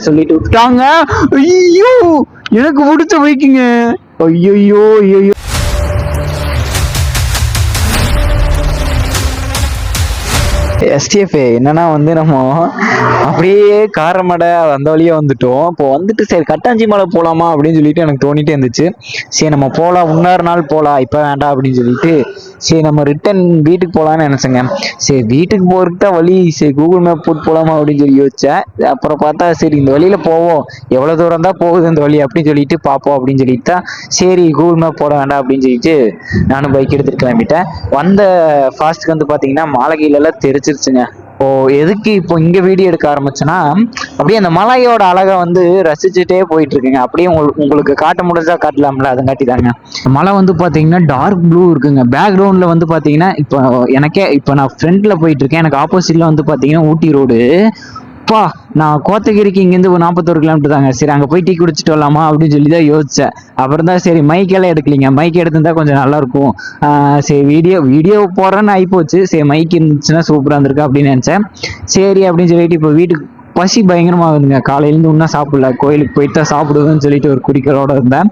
சொல்லிட்டு விட்டாங்க. ஐயோ எனக்கு பிடிச்ச பைக்குங்க. ஐயோ ஐயோ எஸ்டிஎஃப் என்னன்னா வந்து நம்ம அப்படியே காரமடை அந்த வழியா வந்துட்டோம். இப்போ வந்துட்டு சரி கட்டாஞ்சி மலை போலாமா அப்படின்னு சொல்லிட்டு எனக்கு தோணிட்டே இருந்துச்சு. சரி நம்ம போகலாம், இன்னொரு நாள் போகலாம், இப்போ வேண்டாம் அப்படின்னு சொல்லிட்டு சரி நம்ம ரிட்டன் வீட்டுக்கு போகலான்னு நினைச்சேங்க. சரி வீட்டுக்கு போறதுக்கு தான் வழி, சரி கூகுள் மேப் போட்டு போகலாமா அப்படின்னு சொல்லி யோசிச்சேன். அப்புறம் பார்த்தா சரி இந்த வழியில போவோம், எவ்வளோ தூரம் தான் போகுது இந்த வழி அப்படின்னு சொல்லிட்டு பார்ப்போம் அப்படின்னு சொல்லிட்டு தான் சரி கூகுள் மேப் போட வேண்டாம் அப்படின்னு சொல்லிட்டு நானும் பைக் எடுத்துட்டு கிளம்பிட்டேன். வந்த ஃபாஸ்ட்டுக்கு வந்து பார்த்தீங்கன்னா மாலகையிலலாம் தெரிச்சிருச்சுங்க. ஓ எதுக்கு இப்போ இங்க வீடியோ எடுக்க ஆரம்பிச்சேன்னா அப்படியே அந்த மலையோட அழகை வந்து ரசிச்சுட்டே போயிட்டு இருக்குங்க. அப்படியே உங்களுக்கு காட்ட முடிஞ்சா காட்டலாம்ல, அதுங்காட்டி தாங்க. மலை வந்து பாத்தீங்கன்னா டார்க் ப்ளூ இருக்குங்க. பேக்ரவுண்ட்ல வந்து பாத்தீங்கன்னா இப்போ எனக்கே இப்போ நான் ஃப்ரண்ட்ல போயிட்டு இருக்கேன், எனக்கு ஆப்போசிட்ல வந்து பாத்தீங்கன்னா ஊட்டி ரோடு. பா நான் கோத்தகிரிக்கு இங்கேருந்து ஒரு 41 கிலோமீட்டர் தாங்க. சரி அங்கே போய் டீ குடிச்சிட்டு வரலாமா அப்படின்னு சொல்லி தான் யோசிச்சேன். அப்புறம் தான் சரி மைக்கெல்லாம் எடுக்கலிங்க, மைக் எடுத்திருந்தா கொஞ்சம் நல்லா இருக்கும். சரி வீடியோ போடுறேன்னு ஆகிப்போச்சு. சரி மைக் இருந்துச்சுன்னா சூப்பராக இருந்திருக்கு அப்படின்னு நினச்சேன். சரி அப்படின்னு சொல்லிட்டு இப்போ வீட்டுக்கு பசி பயங்கரமாகுதுங்க. காலையிலேருந்து இன்னும் சாப்பிடல, கோயிலுக்கு போயிட்டு தான் சாப்பிடுவேன்னு சொல்லிட்டு ஒரு குடிக்கிறோட இருந்தேன்.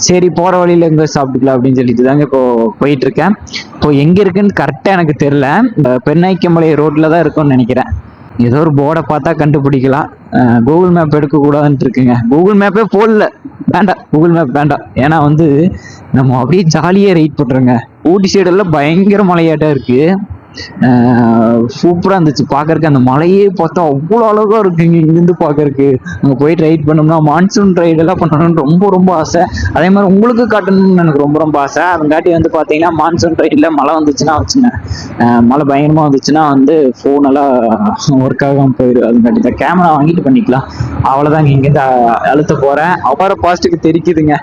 சரி போகிற வழியில எங்கே சாப்பிட்டுக்கலாம் அப்படின்னு சொல்லிட்டு தாங்க இப்போ போயிட்டு இருக்கேன். இப்போ எங்கே இருக்குன்னு கரெக்டாக எனக்கு தெரியல, பெண்ணாய்க்கமலை ரோட்டில் தான் இருக்கும்னு நினைக்கிறேன். ஏதோ ஒரு போர்டை பார்த்தா கண்டுபிடிக்கலாம். கூகுள் மேப் எடுக்கக்கூடாதுன்ட்டு இருக்குங்க. கூகுள் மேப்பே போடல, வேண்டாம் கூகுள் மேப் வேண்டாம். ஏன்னா வந்து நம்ம அப்படியே ஜாலியாக ரைட் பண்ணுறோங்க. ஊட்டி சைடெல்லாம் பயங்கர மலையாட்டம் இருக்குது. சூப்பராக இருந்துச்சு பார்க்கறக்கு. அந்த மலையே பார்த்தா அவ்வளோ அழகாக இருக்குங்க இங்கேருந்து பார்க்கறக்கு. அங்கே போயிட்டு ரைட் பண்ணோம்னா மான்சூன் ரைடெல்லாம் பண்ணணும்னு ரொம்ப ஆசை. அதே மாதிரி உங்களுக்கு காட்டணும்னு எனக்கு ரொம்ப ஆசை. அதுங்காட்டி வந்து பார்த்தீங்கன்னா மான்சூன் ரைடில் மழை வந்துச்சுன்னா வச்சுங்க, மழை பயங்கரமாக வந்துச்சுன்னா வந்து ஃபோனெல்லாம் ஒர்க் ஆகாமல் போயிடும். அதுங்காட்டி தான் கேமரா வாங்கிட்டு பண்ணிக்கலாம். அவ்வளோதாங்க. இங்கேருந்து அழுத்த போகிறேன். அவரை பாஸ்ட்டுக்கு தெரிக்குதுங்க,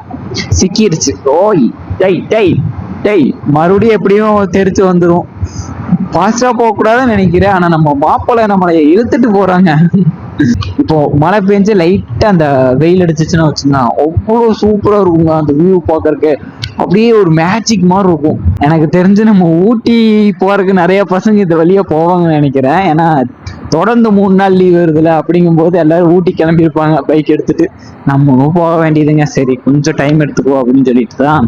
சிக்கிடுச்சு. ஓய் டை டை டை மறுபடியும் எப்படியும் தெரிச்சு வந்துடும். ஃபாஸ்டா போகக்கூடாதுன்னு நினைக்கிறேன். ஆனா நம்ம மாப்பிள்ளை நம்மளை இழுத்துட்டு போறாங்க. இப்போ மழை பெஞ்சு லைட்டா அந்த வெயில் அடிச்சிச்சுன்னா வச்சுங்க, அவ்வளோ சூப்பரா இருக்குங்க அந்த வியூ பார்க்கறக்கு. அப்படியே ஒரு மேஜிக் மாதிரி இருக்கும். எனக்கு தெரிஞ்சு நம்ம ஊட்டி போறதுக்கு நிறைய பசங்க இந்த வழியா போவாங்கன்னு நினைக்கிறேன். ஏன்னா தொடர்ந்து 3 நாள் லீவ் வருதுல, அப்படிங்கும் போது எல்லாரும் ஊட்டி கிளம்பியிருப்பாங்க பைக் எடுத்துட்டு. நம்மளும் போக வேண்டியதுங்க. சரி கொஞ்சம் டைம் எடுத்துக்குவோம் அப்படின்னு சொல்லிட்டு தான்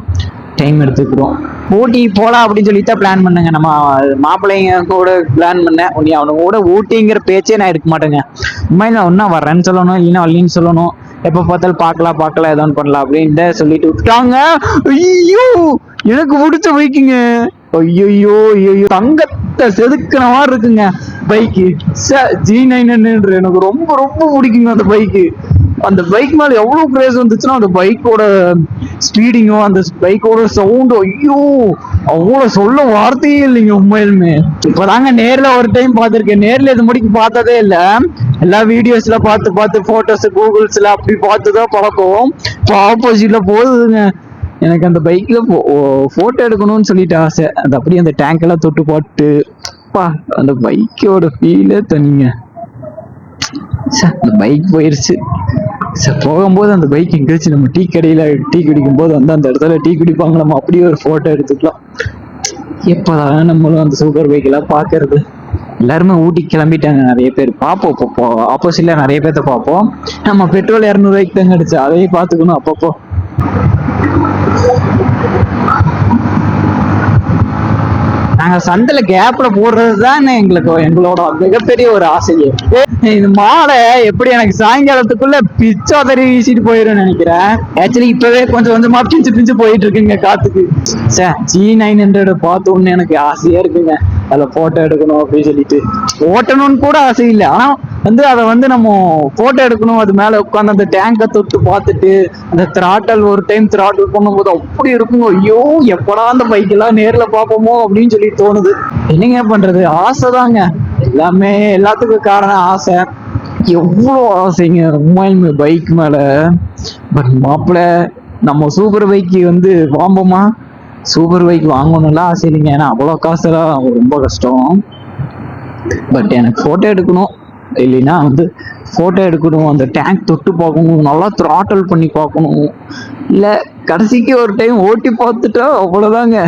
டைம் எடுத்துக்கிறோம். ஊட்டி போகலாம் அப்படின்னு சொல்லிட்டு தான் பிளான் பண்ணுங்க. நம்ம மாப்பிள்ளைங்க கூட பிளான் பண்ணேன். அவனுக்கு கூட ஊட்டிங்கிற பேச்சே நான் எடுக்க மாட்டேங்க. உண்மையில ஒன்னா வரேன்னு சொல்லணும், இல்லைன்னா வரலின்னு சொல்லணும். எப்போ பார்த்தாலும் பார்க்கலாம் ஏதோ ஒன்று பண்ணலாம் அப்படின்ட்டு சொல்லிட்டு விட்டாங்க. ஐயோ எனக்கு பிடிச்ச பைக்குங்க. ஐயோ தங்கத்தை செதுக்கின மாதிரி இருக்குங்க பைக்கு. G900 எனக்கு ரொம்ப பிடிக்குங்க அந்த பைக்கு. அந்த பைக் மேல எவ்வளவு கிரேஸ் வந்துச்சுன்னா அந்த பைக்கோட ஸ்பீடிங்கும் அந்த பைக்கோட சவுண்டும், ஐயோ அவ்வளவு சொல்ல வார்த்தையே இல்லைங்க உண்மையிலுமே. இப்பதாங்க நேர்ல ஒரு டைம் பார்த்திருக்கேன். நேர்ல இது முடிக்கு பார்த்ததே இல்லை. எல்லா வீடியோஸ்ல பார்த்து போட்டோஸ் கூகுள்ஸ்ல அப்படி பார்த்துதான் பழக்கம். இப்போ ஆப்போசிட்ல போகுதுங்க. எனக்கு அந்த பைக்ல போட்டோ எடுக்கணும்னு சொல்லிட்டு ஆசை. அது அப்படியே அந்த டேங்க் எல்லாம் தொட்டு போட்டு அந்த பைக்கோட ஃபீலே தனிங்க. அந்த பைக் போயிருச்சு. சரி போகும்போது அந்த பைக் எங்கேயாச்சும் நம்ம டீ கடையில டீ குடிக்கும் போது வந்து அந்த இடத்துல டீ குடிப்பாங்க, நம்ம அப்படியே ஒரு போட்டோ எடுத்துக்கலாம். எப்பதான் நம்மளும் அந்த சூப்பர் பைக் எல்லாம் பாக்குறது. எல்லாருமே ஊட்டி கிளம்பிட்டாங்க. நிறைய பேர் பார்ப்போம். இப்போ ஆப்போசிட்ல நிறைய பேர்த்த பார்ப்போம். நம்ம பெட்ரோல் 200 ரூபாய்க்கு தாங்க அடிச்சு, அதையும் பார்த்துக்கணும் அப்பப்போ. நாங்க சந்தையில கேப்ல போடுறதுதான் எங்களோட மிகப்பெரிய ஒரு ஆசையே. இந்த மாலை எப்படி எனக்கு சாயங்காலத்துக்குள்ள பிச்சாதறி வீசிட்டு போயிடும் நினைக்கிறேன். ஆக்சுவலி இப்பவே கொஞ்சமா பிஞ்சு போயிட்டு இருக்குங்க காத்துக்கு. G900 பார்த்த உடனே எனக்கு ஆசையா இருக்குங்க. அதுல போட்டோ எடுக்கணும் அப்படின்னு சொல்லிட்டு. ஓட்டணும்னு கூட ஆசை இல்லை, ஆனா வந்து அதை வந்து நம்ம போட்டோ எடுக்கணும். அது மேல உட்காந்து அந்த டேங்கை தொட்டு பார்த்துட்டு அந்த த்ராட்டல் ஒரு டைம் த்ராட்டல் பண்ணும்போது அப்படி இருக்குங்க. ஐயோ எப்படா அந்த பைக் எல்லாம் நேர்ல பார்ப்போமோ அப்படின்னு சொல்லி தோணுது. என்னங்க பண்றது, ஆசைதாங்க எல்லாமே. எல்லாத்துக்கும் காரணம் ஆசை. எவ்வளவு ஆசைங்க உண்மையுமே பைக் மேல. பட் மாப்பிள்ள நம்ம சூப்பர் பைக்கு வந்து வாங்குவோமா? சூப்பர் பைக் வாங்கணும்லாம் ஆசை இல்லைங்க. ஏன்னா அவ்வளோ காசுலாம் ரொம்ப கஷ்டம். பட் எனக்கு போட்டோ எடுக்கணும், இல்லைன்னா வந்து போட்டோ எடுக்கணும், அந்த டேங்க் தொட்டு பார்க்கணும், நல்லா த்ராட்டல் பண்ணி பார்க்கணும், இல்லை கடைசிக்கு ஒரு டைம் ஓட்டி பார்த்துட்டா அவ்வளோதாங்க.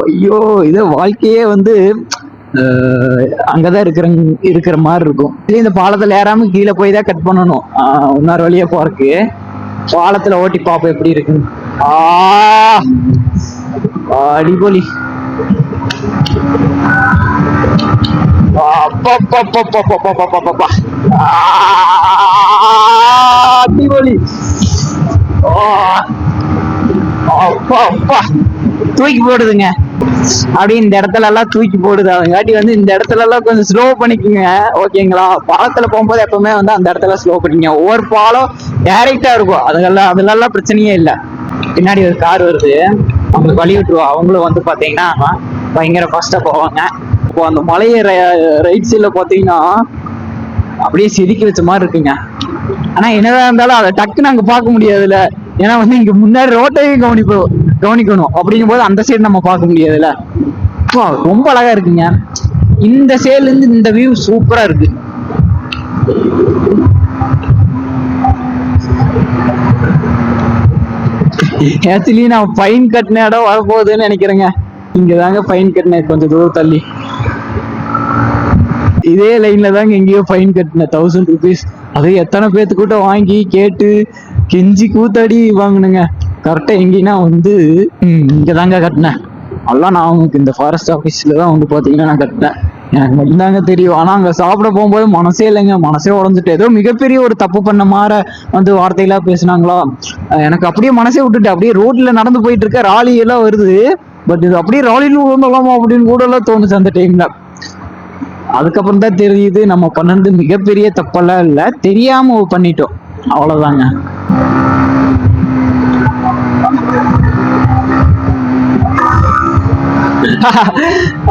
ஐயோ இதை வாழ்க்கையே வந்து அங்கதான் இருக்கிற மாதிரி இருக்கும். இந்த பாலத்துல ஏறாம கீழே போய் தான் கட் பண்ணணும். இன்னொரு வழியா போறதுக்கு பாலத்துல ஓட்டி பாப்போம் எப்படி இருக்கு. அடிபொலி. அடிபொலி. தூக்கி போடுதுங்க. அப்படி இந்த இடத்துல எல்லாம் தூக்கி போடுது. அதங்காட்டி வந்து இந்த இடத்துல எல்லாம் கொஞ்சம் ஸ்லோ பண்ணிக்கோங்க, ஓகேங்களா? பாலத்துல போகும்போது எப்பவுமே வந்து அந்த இடத்துல ஸ்லோ பண்ணிக்கங்க. ஒவ்வொரு பாலம் டேரக்டா இருக்கும், அதுலெல்லாம் பிரச்சனையே இல்லை. பின்னாடி ஒரு கார் வருது, அவங்களுக்கு வழி விட்டுருவோம். அவங்களும் வந்து பாத்தீங்கன்னா பயங்கர ஃபாஸ்டா போவாங்க. இப்போ அந்த மலையை ரைட் சைட்ல பாத்தீங்கன்னா அப்படியே செதுக்கி வச்ச மாதிரி இருக்குங்க. ஆனா என்னதான் இருந்தாலும் அதை டக்குன்னு அங்க பார்க்க முடியாதுல்ல, ஏன்னா வந்து இங்க முன்னாடி ரோட்டையும் கவனிக்கணும். அப்படிங்கும் போது அந்த சைடு நம்ம பார்க்க முடியாதுல்ல. ரொம்ப அழகா இருக்குங்க. இந்த சைடுல இருந்து இந்த வியூ சூப்பரா இருக்கு. ஆக்சுவலி நான் ஃபைன் கட்டின இடம் வரப்போகுதுன்னு நினைக்கிறேங்க. இங்கதாங்க ஃபைன் கட்டினேன், கொஞ்சம் தூரம் தள்ளி. இதே லைன்ல தாங்க எங்கேயோ ஃபைன் கட்டினேன், 1000 rupees. அது எத்தனை பேத்துக்கிட்ட வாங்கி கேட்டு கெஞ்சி கூத்தாடி வாங்கினுங்க. கரெக்டா எங்கன்னா வந்து இங்கதாங்க கட்டினேன். எல்லாம் நான் உங்களுக்கு இந்த ஃபாரஸ்ட் ஆஃபீஸ்ல தான் வந்து பாத்தீங்கன்னா நான் கட்டினேன். எனக்கு மட்டும்தாங்க தெரியும். ஆனா அங்க சாப்பிட போகும்போது மனசே இல்லைங்க, மனசே உடஞ்சிட்டு. ஏதோ மிகப்பெரிய ஒரு தப்பு பண்ண மாதிரி வந்து வார்த்தைகளா பேசினாங்களா, எனக்கு அப்படியே மனசே விட்டுட்டு அப்படியே ரோட்ல நடந்து போயிட்டு இருக்க, ராலி எல்லாம் வருது. பட் இது அப்படியே ராலின்னு விழுந்தலாமா அப்படின்னு கூட எல்லாம் தோணுச்சு அந்த டைம்ல. அதுக்கப்புறம் தான் தெரியுது நம்ம பண்ணது மிகப்பெரிய தப்பெல்லாம் இல்லை, தெரியாம பண்ணிட்டோம், அவ்வளவுதாங்க.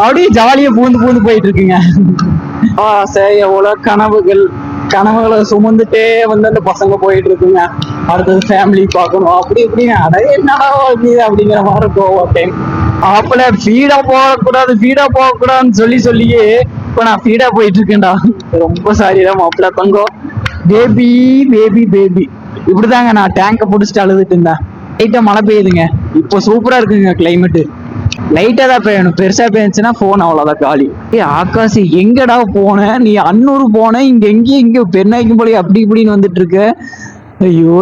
அப்படியே ஜாலியா பூந்து போயிட்டு இருக்குங்க. எவ்வளவு கனவுகளை சுமந்துட்டே வந்து அந்த பசங்க போயிட்டு இருக்குங்க. அடுத்தது ஃபேமிலி பார்க்கணும், அப்படி இப்படின்னு அடைய என்னடா அப்படிங்கிற மாதிரி இருக்கும் ஒரு டைம். அப்பல ஃபீடா போகக்கூடாதுன்னு சொல்லியே இப்ப நான் ஃபீடா போயிட்டு இருக்கேன்டா. ரொம்ப சாரிடா மாப்பிள்ள தங்கம். பேபி இப்படிதாங்க நான் டேங்க பிடிச்சிட்டு அழுதுட்டு இருந்தேன். லைட்டா மழை பெய்யுதுங்க. இப்போ சூப்பரா இருக்குங்க கிளைமேட். லைட்டா தான் பெய்யணும், பெருசா பெய்ஞ்சுன்னா போன் அவ்வளவுதான் காலி. ஆகாஷ் எங்கடா போன நீ? அன்னூர் போன, இங்க பெருநாய்க்கும் போல அப்படி இப்படின்னு வந்துட்டு இருக்க. ஐயோ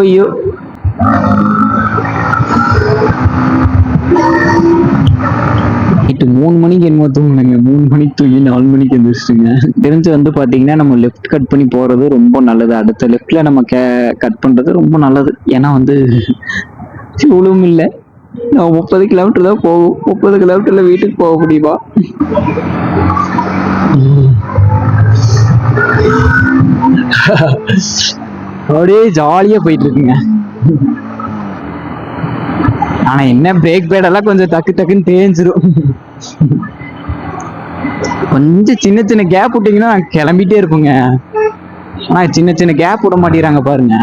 3 மணிக்கு என்னமோ தூங்குனாங்க. 3 மணிக்கு தூங்கி 4 மணிக்கு எந்திரிச்சுங்க. தெரிஞ்சு வந்து பாத்தீங்கன்னா நம்ம லெஃப்ட் கட் பண்ணி போறது ரொம்ப நல்லது. அடுத்த லெஃப்ட்ல நம்ம கட் பண்றது ரொம்ப நல்லது. ஏன்னா வந்து இவ்வளவும் இல்லை, 30 கிலோமீட்டர் தான் போகும். 30 கிலோமீட்டர்ல வீட்டுக்கு போக முடியுமா? அப்படியே ஜாலியா போயிட்டு இருக்குங்க. ஆனா என்ன பிரேக் பேடெல்லாம் கொஞ்சம் டக்குன்னு தேஞ்சிரும். கொஞ்சம் சின்ன கேப் விட்டீங்கன்னா நான் கிளம்பிட்டே இருப்பேங்க. ஆனா சின்ன கேப் விட மாட்டேங்கிறாங்க பாருங்க.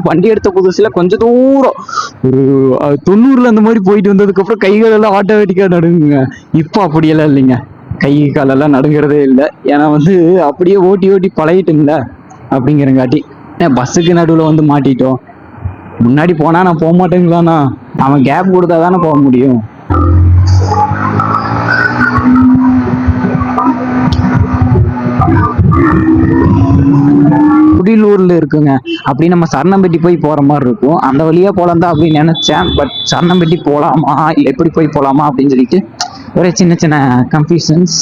வண்டி எடுத்த புதுசுல கொஞ்சம் தூரம் ஒரு 90 அந்த மாதிரி போயிட்டு வந்ததுக்கு அப்புறம் கைகள் எல்லாம் ஆட்டோமேட்டிக்கா நடுங்குங்க. இப்போ அப்படியெல்லாம் இல்லைங்க, கை காலெல்லாம் நடுங்கிறதே இல்லை. ஏன்னா வந்து அப்படியே ஓட்டி பழகிட்டுங்கள அப்படிங்கிறங்காட்டி. பஸ்ஸுக்கு நடுவில் வந்து மாட்டிட்டோம். முன்னாடி போனா நான் போக மாட்டேங்களாண்ணா, அவன் கேப் கொடுத்தா தானே போக முடியும். குடிலூர்ல இருக்குங்க. அப்படி நம்ம சரணம்பட்டி போய் போற மாதிரி இருக்கும். அந்த வழியா போலாம் தான் அப்படின்னு நினைச்சேன். பட் சரணம்பட்டி போலாமா இல்ல எப்படி போய் போலாமா அப்படின்னு சொல்லிட்டு ஒரே சின்ன கன்ஃபியூஷன்ஸ்.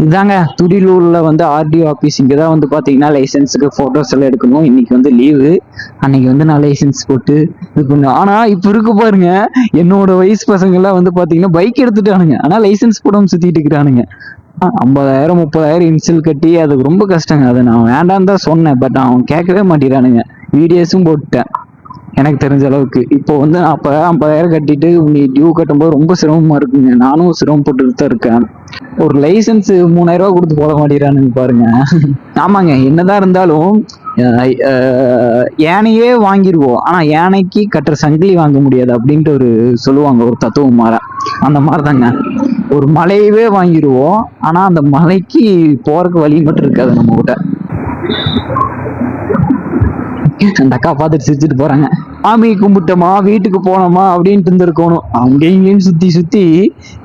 இதாங்க துடிலூர்ல வந்து ஆர்டிஓ ஆபீஸ். இங்கதான் வந்து பாத்தீங்கன்னா லைசன்ஸுக்கு போட்டோஸ் எல்லாம் எடுக்கணும். இன்னைக்கு வந்து லீவு. அன்னைக்கு வந்து நான் லைசன்ஸ் போட்டு இது பண்ணேன். ஆனா இப்ப இருக்கு பாருங்க, என்னோட வயசு பசங்க எல்லாம் வந்து பாத்தீங்கன்னா பைக் எடுத்துட்டானுங்க, ஆனா லைசன்ஸ் போடாம சுத்திட்டு இருக்கிறானுங்க. 50,000 30,000 இன்சில் கட்டி அதுக்கு ரொம்ப கஷ்டங்க. அதை நான் வேண்டான்னு தான் சொன்னேன். பட் அவன் கேட்கவே மாட்டேறானுங்க. வீடியோஸும் போட்டுட்டேன் எனக்கு தெரிஞ்ச அளவுக்கு. இப்போ வந்து அப்ப 50,000 கட்டிட்டு நீ டியூ கட்டும்போது ரொம்ப சிரமமா இருக்குங்க. நானும் சிரமப்பட்டு தான் இருக்கேன். ஒரு லைசன்ஸ் 3,000 ரூபாய் கொடுத்து போட மாட்டேறானுங்க பாருங்க. ஆமாங்க, என்னதான் இருந்தாலும் யானையே வாங்கிடுவோம், ஆனா யானைக்கு கட்டுற சங்கிலி வாங்க முடியாது அப்படின்ட்டு ஒரு சொல்லுவாங்க, ஒரு தத்துவம் மாற. அந்த மாதிரிதாங்க, ஒரு மலையவே வாங்கிடுவோம், ஆனா அந்த மலைக்கு போறதுக்கு வழி மட்டும் இருக்காது நம்ம கிட்ட. அந்த அக்கா பார்த்துட்டு சிரிச்சுட்டு போறாங்க. சாமி கும்பிட்டோமா வீட்டுக்கு போனோமா அப்படின்ட்டு இருந்திருக்கணும். அவங்க இங்கேயும் சுத்தி சுத்தி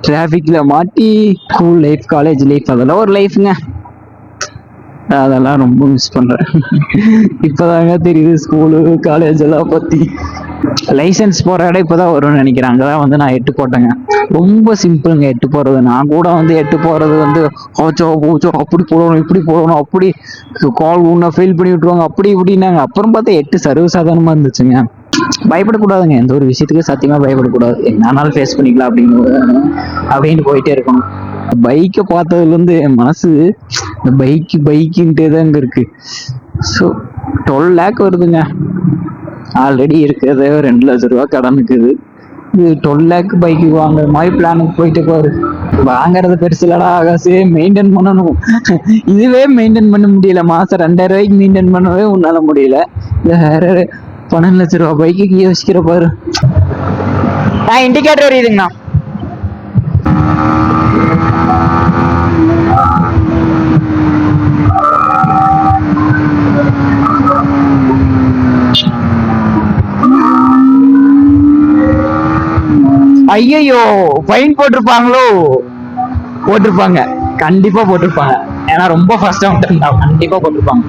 டிராபிக்ல மாட்டி. ஸ்கூல் லைஃப் காலேஜ் லைஃப் அதெல்லாம் ஒரு லைஃப்ங்க. அதெல்லாம் ரொம்ப மிஸ் பண்றேன். இப்பதாங்க தெரியுது ஸ்கூலு காலேஜ் எல்லாம் பத்தி. லைசன்ஸ் போற இடம் இப்பதான் வரும்னு நினைக்கிறேன். அங்கதான் வந்து நான் 8 போட்டேங்க. ரொம்ப சிம்பிளுங்க 8 போறது. நான் கூட வந்து 8 போறது வந்து ஓச்சோ ஓச்சோ அப்படி போடணும் இப்படி போடணும், அப்படி கால் ஒண்ணா ஃபெயில் பண்ணி விட்டுருவாங்க அப்படி இப்படின்னாங்க. அப்புறம் பார்த்தா 8 சர்வசாதாரணமா இருந்துச்சுங்க. பயப்படக்கூடாதுங்க, எந்த ஒரு விஷயத்துக்கு சத்தியமா பயப்படக்கூடாது. என்னாலும் ஃபேஸ் பண்ணிக்கலாம் அப்படின்னு போயிட்டே இருக்கணும். பைக்கை பார்த்ததுல இருந்து என் மனசு பைக்குன்ட்டே தாங்க இருக்கு. ஸோ 12 லேக் வருதுங்க. ஆல்ரெடி இருக்கிறது 2 லட்ச ரூபா கடன் இருக்குது. இது 12 லேக் பைக்கு வாங்குற மாதிரி பிளானுக்கு போயிட்டு பாரு. வாங்குறது பெருசு இல்லடா ஆகாசு, மெயின்டைன் பண்ணணும். இதுவே மெயின்டைன் பண்ண முடியல. மாசம் 2000 ரூபாய்க்கு மெயின்டைன் பண்ணவே உன்னால முடியல. வேற 12 லட்ச ரூபா பைக்கு யோசிக்கிற பாரு. இண்டிகேட்டர் எரியுதுங்கண்ணா. ஐயோ ஃபைன் போட்டிருப்பாங்களோ? போட்டிருப்பாங்க, கண்டிப்பா போட்டிருப்பாங்க. ஏன்னா ரொம்ப ஃபாஸ்டா வந்துருந்தா கண்டிப்பா போட்டிருப்பாங்க.